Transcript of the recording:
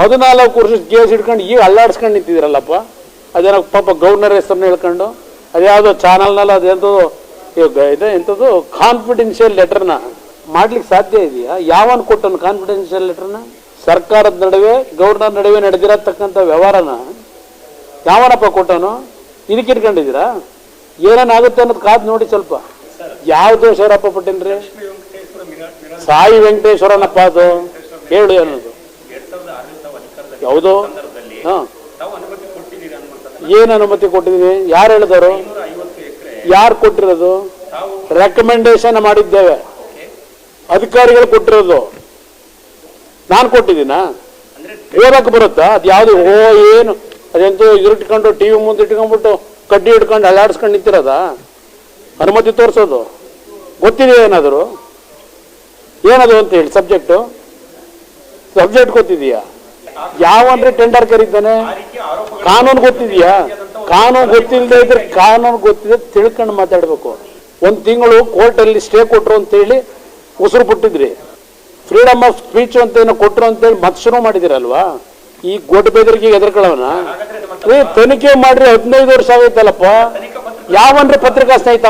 14 ವರ್ಷದ ಕೇಸ್ ಹಿಡ್ಕೊಂಡು ಈಗ ಅಲ್ಲಾಡ್ಸ್ಕೊಂಡು ನಿಂತಿದ್ದೀರಲ್ಲಪ್ಪ. ಅದೇನೋ ಪಾಪ ಗವರ್ನರ್ ಹೆಸರನ್ನ ಹೇಳ್ಕೊಂಡು ಅದ್ಯಾವುದೋ ಚಾನಲ್ನಲ್ಲಿ ಅದೆಂಥದ್ದು ಇದೆ ಎಂಥದ್ದು ಕಾನ್ಫಿಡೆನ್ಷಿಯಲ್ ಲೆಟರ್ನ ಮಾಡ್ಲಿಕ್ಕೆ ಸಾಧ್ಯ ಇದೆಯಾ? ಯಾವನ್ ಕೊಟ್ಟನು ಕಾನ್ಫಿಡೆನ್ಷಿಯಲ್ ಲೆಟರ್ನ? ಸರ್ಕಾರದ ನಡುವೆ ಗವರ್ನರ್ ನಡುವೆ ನಡೆದಿರತಕ್ಕಂಥ ವ್ಯವಹಾರನ ಯಾವನಪ್ಪ ಕೊಟ್ಟನು? ಇದಕ್ಕೆ ಇಟ್ಕೊಂಡಿದ್ದೀರಾ? ಏನೇನಾಗುತ್ತೆ ಅನ್ನೋದು ಕಾದು ನೋಡಿ ಸ್ವಲ್ಪ. ಯಾವ ದೋಷರಪ್ಪ ಪಟ್ಟೇನ್ರಿ? ಸಾಯಿ ವೆಂಕಟೇಶ್ವರನಪ್ಪ ಅದು ಹೇಳು ಅನ್ನೋದು ಯಾವುದು? ಏನು ಅನುಮತಿ ಕೊಟ್ಟಿದ್ದೀನಿ? ಯಾರು ಹೇಳಿದವರು? ಯಾರು ಕೊಟ್ಟಿರೋದು? ರೆಕಮೆಂಡೇಶನ್ ಮಾಡಿದ್ದೇವೆ, ಅಧಿಕಾರಿಗಳು ಕೊಟ್ಟಿರೋದು. ನಾನು ಕೊಟ್ಟಿದ್ದೀನಾ? ಓದಕ್ಕೆ ಬರುತ್ತಾ? ಅದು ಯಾವುದು? ಏನು ಅದೆಂತೂ ಇಟ್ಕೊಂಡು ಟಿವಿ ಮುಂದೆ ಇಟ್ಕೊಂಡ್ಬಿಟ್ಟು ಕಡ್ಡಿ ಹಿಡ್ಕೊಂಡು ಅಲ್ಲಾಡಿಸ್ಕೊಂಡು ನಿಂತಿರೋದ? ಅನುಮತಿ ತೋರಿಸೋದು ಗೊತ್ತಿದೆಯಾ? ಏನಾದರೂ ಏನದು ಅಂತ ಹೇಳಿ ಸಬ್ಜೆಕ್ಟ್ ಗೊತ್ತಿದೆಯಾ? ಯಾವನ್ರಿ ಟೆಂಡರ್ ಕರೀತಾನೆ? ಕಾನೂನು ಗೊತ್ತಿದೆಯಾ? ಕಾನೂನು ಗೊತ್ತಿಲ್ಲದೆ ಇದ್ರೆ ಕಾನೂನು ಗೊತ್ತಿದೆ ತಿಳ್ಕೊಂಡು ಮಾತಾಡ್ಬೇಕು. 1 ತಿಂಗಳು ಕೋರ್ಟಲ್ಲಿ ಸ್ಟೇ ಕೊಟ್ರು ಅಂತೇಳಿ ಉಸಿರು ಬಿಟ್ಟಿದ್ರಿ. ಫ್ರೀಡಮ್ ಆಫ್ ಸ್ಪೀಚ್ ಅಂತ ಏನೋ ಕೊಟ್ರು ಅಂತೇಳಿ ಮತ್ತೆ ಶುರು ಮಾಡಿದಿರಲ್ವಾ? ಈ ಗೊಡ್ಡ ಬೆದರಿಕೆ ಎದುರ್ಕೊಳ್ಳೋಣ. ತನಿಖೆ ಮಾಡ್ರಿ, 15 ವರ್ಷ ಆಗೈತಲ್ಲಪ್ಪ. ಯಾವನ್ರಿ ಪತ್ರಿಕಾ ಸ್ನೇಹಿತ?